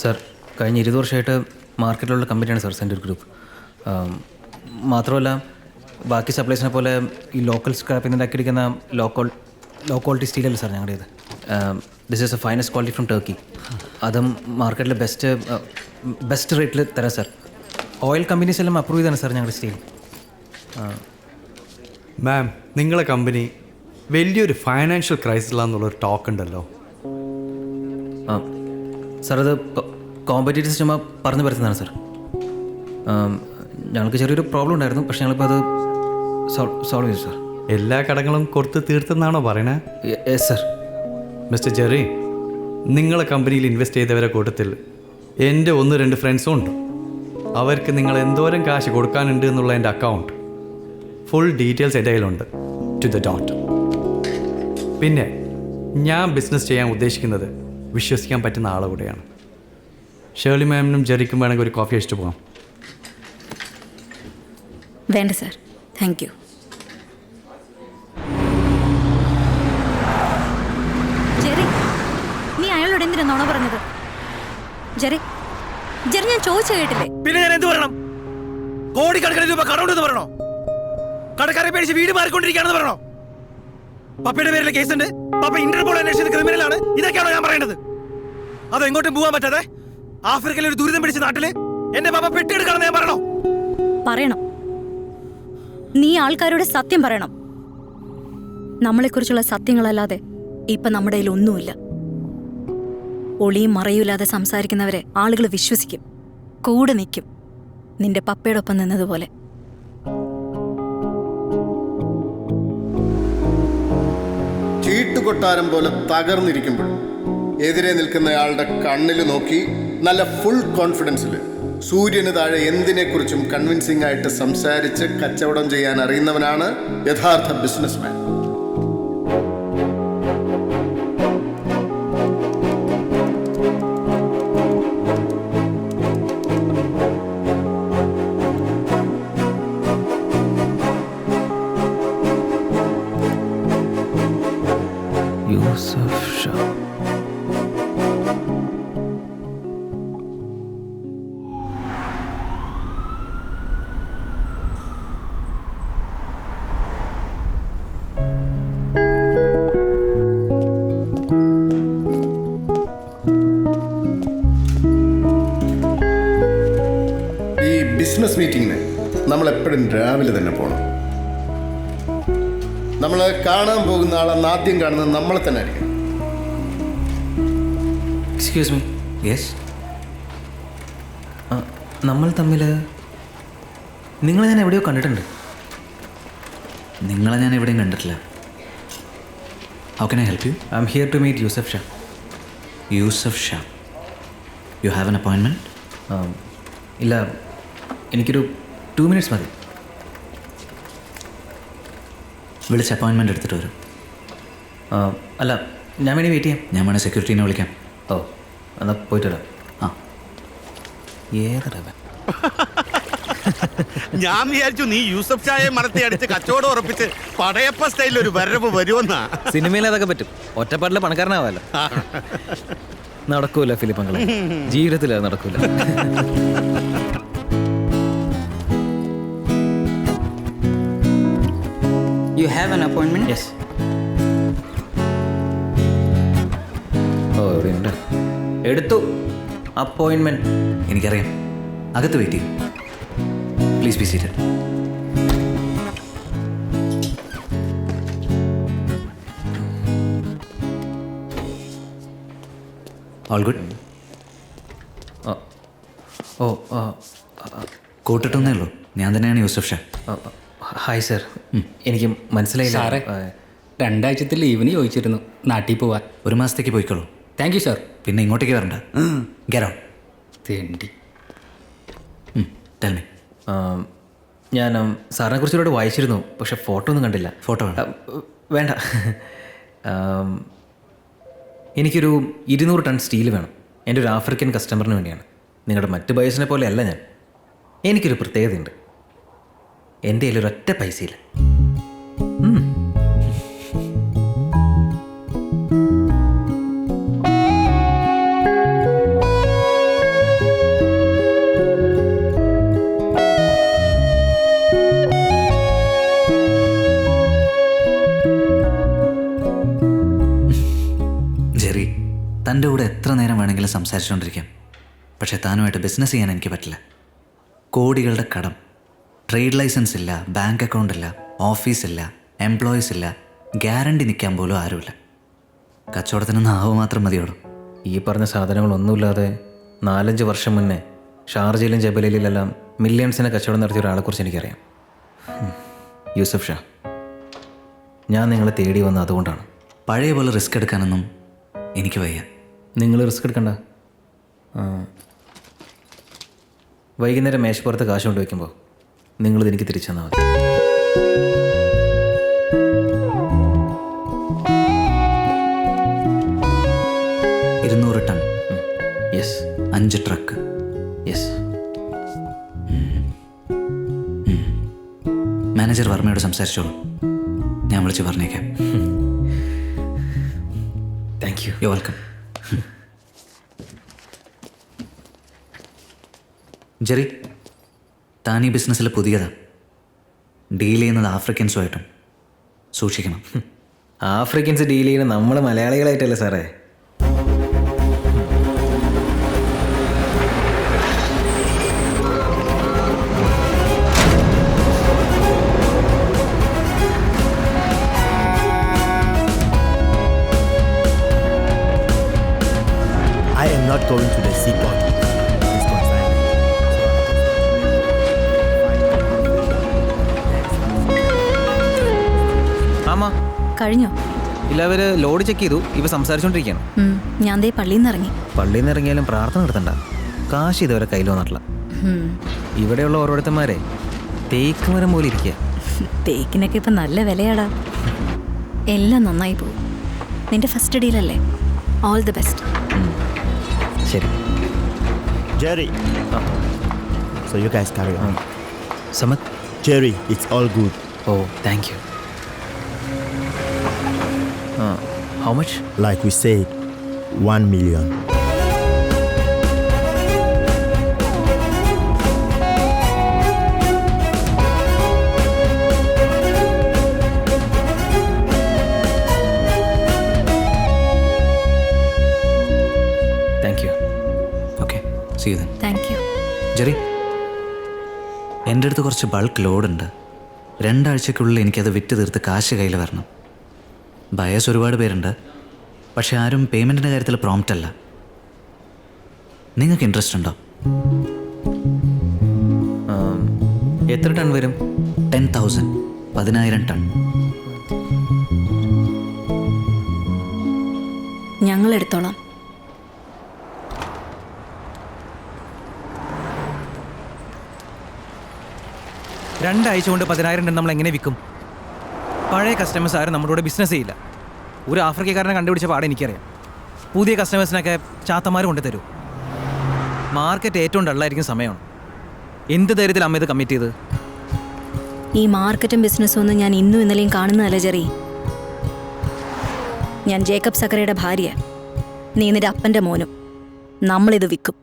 Sir, കഴിഞ്ഞ 20 വർഷമായിട്ട് മാർക്കറ്റിലുള്ള കമ്പനിയാണ് സർ സെൻറ്റർ ഗ്രൂപ്പ്. മാത്രമല്ല ബാക്കി സപ്ലൈസിനെ പോലെ ഈ ലോക്കൽ സ്ക്രാപ്പിൽ നിന്ന് ഉണ്ടാക്കിയിരിക്കുന്ന ലോ ക്വാളിറ്റി സ്റ്റീലല്ല സാർ ഞങ്ങളുടേത്. This is A finest quality from Turkey. അതും മാർക്കറ്റിലെ ബെസ്റ്റ് റേറ്റിൽ തരാം സാർ. ഓയിൽ കമ്പനീസ് എല്ലാം അപ്രൂവ് ചെയ്താണ് സാർ ഞങ്ങളുടെ സ്റ്റീൽ. മാം, നിങ്ങളെ കമ്പനി വലിയൊരു ഫൈനാൻഷ്യൽ ക്രൈസിലാന്നുള്ളൊരു ടോക്ക് ഉണ്ടല്ലോ. സാർ, അത് കോമ്പറ്റീറ്റീവ്സ് ചുമ്മാ പറഞ്ഞു പറ്റുന്നതാണ് സാർ. ഞങ്ങൾക്ക് ചെറിയൊരു പ്രോബ്ലം ഉണ്ടായിരുന്നു, പക്ഷേ ഞങ്ങളിപ്പോൾ അത് സോൾവ് ചെയ്തു സാർ. എല്ലാ കടങ്ങളും കൊടുത്ത് തീർത്തെന്നാണോ പറയണേ? Yes sir. മിസ്റ്റർ ജെറി, നിങ്ങളെ കമ്പനിയിൽ ഇൻവെസ്റ്റ് ചെയ്തവരെ കൂട്ടത്തിൽ എൻ്റെ 1-2 ഫ്രണ്ട്സും ഉണ്ട്. അവർക്ക് നിങ്ങൾ എന്തോരം കാശ് കൊടുക്കാനുണ്ട് എന്നുള്ള എൻ്റെ അക്കൗണ്ട് ഫുൾ ഡീറ്റെയിൽസ് എൻ്റെ കയ്യിലുണ്ട്, ടു ദ ഡോട്ട്. പിന്നെ ഞാൻ ബിസിനസ് ചെയ്യാൻ ഉദ്ദേശിക്കുന്നത് വിശ്വസിക്കാൻ പറ്റുന്ന ആളെ കൂടെയാണ്. ഷേർലി മാമിനും ജെറിക്കും വേണമെങ്കിൽ ഒരു കോഫി കഴിച്ചിട്ട് പോകാം. വേണ്ട സാർ, താങ്ക് യു. ജെറി, നീ അയാളോട് എന്തിനാ നുണ പറഞ്ഞത്? ജെറി, ഞാൻ ചോദിച്ചു കേട്ടില്ലേ? പിന്നെ ഞാൻ എന്ത് പറയണം? കോടിക്കണക്കിന് രൂപ കടമുണ്ടെന്ന് പറയണോ? കടക്കാരെ പേടിച്ച് വീട് മാറിക്കൊണ്ടിരിക്കുകയാണെന്ന് പറയണോ? പപ്പയുടെ പേരിലെ കേസുണ്ട്, പപ്പ ഇന്റർപോൾ അന്വേഷിച്ചത് ക്രിമിനലാണ്, ഇതൊക്കെയാണോ ഞാൻ പറയേണ്ടത്? അത് എങ്ങോട്ടും പോകാൻ പറ്റാതെ ആഫ്രിക്കയിലെ ഒരു ദുരിതം പിടിച്ച നാട്ടില് എന്റെ പാപ്പ പെട്ടിയെടുക്കണമെന്ന് ഞാൻ പറയണോ? പറയണം. നീ ആൾക്കാരോട് സത്യം പറയണം. നമ്മളെക്കുറിച്ചുള്ള സത്യങ്ങളല്ലാതെ ഇപ്പൊ നമ്മുടെ കയ്യിൽ ഒന്നുമില്ല. ഒളിയും മറയൂലാതെ സംസാരിക്കുന്നവരെ ആളുകൾ വിശ്വസിക്കും, കൂടെ നിൽക്കും, നിന്റെ പപ്പയോടൊപ്പം നിന്നതുപോലെ. ചീട്ടുകൊട്ടാരം പോലെ തകർന്നിരിക്കുമ്പോഴും എതിരെ നിൽക്കുന്നയാളുടെ കണ്ണിൽ നോക്കി നല്ല ഫുൾ കോൺഫിഡൻസിൽ സൂര്യന് താഴെ എന്തിനെക്കുറിച്ചും കൺവിൻസിംഗ് ആയിട്ട് സംസാരിച്ച് കച്ചവടം ചെയ്യാൻ അറിയുന്നവനാണ് യഥാർത്ഥ ബിസിനസ്മാൻ. യൂസഫ് ഷാ. ഈ ബിസിനസ് മീറ്റിങ്ങിന് നമ്മളെപ്പോഴും രാവിലെ തന്നെ പോകണം. നമ്മൾ കാണാൻ പോകുന്ന ആളെന്ന് ആദ്യം കാണുന്നത് നമ്മളെ തന്നെ ആയിരിക്കും. Excuse me. യെസ്. നമ്മൾ തമ്മിൽ നിങ്ങളെ ഞാൻ എവിടെയോ കണ്ടിട്ടുണ്ട്. നിങ്ങളെ ഞാൻ എവിടെയും കണ്ടിട്ടില്ല. How can I help you? I am here to meet Yusuf Shah. Yusuf Shah. You have an appointment? ഇല്ല, എനിക്കൊരു 2 minutes മതി. വിളിച്ച് അപ്പോയിൻമെൻറ്റ് എടുത്തിട്ട് വരും. അല്ല, ഞാൻ വേണ്ടി വെയിറ്റ് ചെയ്യാം. ഞാൻ വേണേൽ സെക്യൂരിറ്റീനെ വിളിക്കാം. ഓ, എന്നാൽ പോയിട്ട് വരാം. ആ, ഏതടവ. ഞാൻ വിചാരിച്ചു നീ യൂസഫ് ഷായെ മറത്തി അടിച്ച് കച്ചവടം ഉറപ്പിച്ച് പടയപ്പ സ്റ്റൈലിൽ ഒരു വരവ് വരുമെന്നാ. സിനിമയിൽ അതൊക്കെ പറ്റും, ഒറ്റപ്പാട്ടിലെ പണക്കാരനാവാലോ. നടക്കൂല ഫിലിപ്പങ്ങളെ, ജീവിതത്തിൽ അത് നടക്കൂല. You have an appointment? Yes. ഓ, എവിടെയുണ്ട്? എടുത്തു അപ്പോയിൻമെന്റ്. എനിക്കറിയാം. അകത്ത് വെയിറ്റ് ചെയ്യും. Please be seated. All good? ഓ, കൂട്ടിട്ടൊന്നേ ഉള്ളൂ. ഞാൻ തന്നെയാണ് യൂസഫ് ഷാ. Hi sir. എനിക്ക് മനസ്സിലായില്ല. സാറേ, 2 ആഴ്ചത്തെ ലീവിന് ചോദിച്ചിരുന്നു നാട്ടിൽ പോവാൻ. 1 മാസത്തേക്ക് പോയിക്കോളൂ. Thank you sir. പിന്നെ ഇങ്ങോട്ടേക്ക് വരണ്ട. Get out. തേണ്ടി. Tell me. ഞാൻ സാറിനെ കുറിച്ച് ഒരുപാട് വായിച്ചിരുന്നു, പക്ഷെ ഫോട്ടോ ഒന്നും കണ്ടില്ല. ഫോട്ടോ വേണ്ട. വേണ്ട. എനിക്കൊരു 200 ടൺ സ്റ്റീൽ വേണം. എൻ്റെ ഒരു ആഫ്രിക്കൻ കസ്റ്റമറിന് വേണ്ടിയാണ്. നിങ്ങളുടെ മറ്റ് ബയേഴ്സിനെ പോലെ അല്ല ഞാൻ. എനിക്കൊരു പ്രത്യേകതയുണ്ട്. എൻ്റെ കയ്യിൽ ഒരൊറ്റ പൈസയില്ല. തൻ്റെ കൂടെ എത്ര നേരം വേണമെങ്കിലും സംസാരിച്ചുകൊണ്ടിരിക്കാം. പക്ഷേ താനുമായിട്ട് ബിസിനസ് ചെയ്യാൻ എനിക്ക് പറ്റില്ല. കോടികളുടെ കടം, ട്രേഡ് ലൈസൻസ് ഇല്ല, ബാങ്ക് അക്കൗണ്ട് ഇല്ല, ഓഫീസില്ല, എംപ്ലോയീസ് ഇല്ല, ഗ്യാരണ്ടി നിൽക്കാൻ പോലും ആരുമില്ല. കച്ചവടത്തിന് നാവ് മാത്രം മതിയോടും. ഈ പറഞ്ഞ സാധനങ്ങളൊന്നുമില്ലാതെ 4-5 വർഷം മുന്നേ ഷാർജയിലും ജബലയിലെല്ലാം മില്യൺസിനെ കച്ചവടം നടത്തിയ ഒരാളെക്കുറിച്ച് എനിക്കറിയാം. യൂസഫ് ഷാ. ഞാൻ നിങ്ങളെ തേടി വന്നത് അതുകൊണ്ടാണ്. പഴയ പോലെ റിസ്ക് എടുക്കാനൊന്നും എനിക്ക് വയ്യ. നിങ്ങൾ റിസ്ക് എടുക്കണ്ട. വൈകുന്നേരം മേശപ്പുറത്ത് കാശ് കൊണ്ട് വയ്ക്കുമ്പോൾ നിങ്ങളിത് എനിക്ക് തിരിച്ചു തന്നാൽ മതി. Ton. Yes. 5 truck. Yes. Manager വർമ്മയോട് സംസാരിച്ചോളൂ, ഞാൻ വിളിച്ച് പറഞ്ഞേക്കാം. Thank you. You welcome. Jerry, താൻ ഈ ബിസിനസ്സിൽ പുതിയതാ. ഡീൽ ചെയ്യുന്നത് ആഫ്രിക്കൻസുമായിട്ടും സൂക്ഷിക്കണം. ആഫ്രിക്കൻസ് ഡീൽ ചെയ്യുന്നത് നമ്മൾ മലയാളികളായിട്ടല്ലേ സാറേ? I am not going to the seaport. This consignment. ആമാ കഴിഞ്ഞോ? ഇല്ല, അവർ ലോഡ് ചെക്ക് ചെയ്തു. ഇവ സംസാരിച്ചുകൊണ്ടിരിക്കുകയാണ്. ഞാൻ ദേ പള്ളിയിൽ നിന്ന് ഇറങ്ങി. പള്ളിയിൽ നിന്ന് ഇറങ്ങിയാലും പ്രാർത്ഥന നടത്തണ്ട. കാശ് ഇതുവരെ കയ്യിൽ വന്നിട്ടില്ല. ഇവിടെയുള്ള ഓരോരുത്തന്മാരെ തേക്ക് മരം പോലെ ഇരിക്കുക. തേക്കിനൊക്കെ ഇപ്പം നല്ല വിലയാടാ. എല്ലാം നന്നായി പോകും. നിന്റെ ഫസ്റ്റ് ഡീലല്ലേ? All the best. ശരി. Jerry. So you guys carry on. സമത്. Jerry, it's all good. ഓ, thank you. How much? Like we said, 1 million. Thank you. Okay, see you then. Thank you. Jerry, എൻ്റെ അടുത്ത് കുറച്ച് bulk ലോഡുണ്ട്. 2 ആഴ്ചക്കുള്ളിൽ എനിക്കത് വിറ്റ് തീർത്ത് കാശ് കയ്യിൽ വരണം. ബയേഴ്സ് ഒരുപാട് പേരുണ്ട്, പക്ഷെ ആരും പേയ്മെൻറ്റിൻ്റെ കാര്യത്തിൽ പ്രോംപ്റ്റ് അല്ല. നിങ്ങൾക്ക് ഇൻട്രസ്റ്റ് ഉണ്ടോ? എത്ര ടൺ വരും? 10,000. 10,000 ടൺ. ഞങ്ങൾ എടുത്തോളാം. രണ്ടാഴ്ച കൊണ്ട് 10,000 ടൺ നമ്മൾ എങ്ങനെ വിൽക്കും? പഴയ കസ്റ്റമേഴ്സ് ആരും നമ്മുടെ കൂടെ ബിസിനസ് ചെയ്യില്ല. ഒരു ആഫ്രിക്കക്കാരനെ കണ്ടുപിടിച്ച പാടെ എനിക്കറിയാം. പുതിയ കസ്റ്റമേഴ്സിനൊക്കെ ചാത്തമാർ കൊണ്ട് തരൂ. മാർക്കറ്റ് ഏറ്റവും ഡള്ളായിരിക്കും സമയമാണ്. എന്ത് ധൈര്യത്തിൽ അമ്മ ഇത് കമ്മിറ്റ് ചെയ്ത്? ഈ മാർക്കറ്റും ബിസിനസ്സും ഒന്നും ഞാൻ ഇന്നും ഇന്നലെയും കാണുന്നതല്ല ജെറി. ഞാൻ ജേക്കബ് സക്കറയുടെ ഭാര്യ, നീ നിന്റെ അപ്പൻ്റെ മോനും. നമ്മളിത് വിൽക്കും.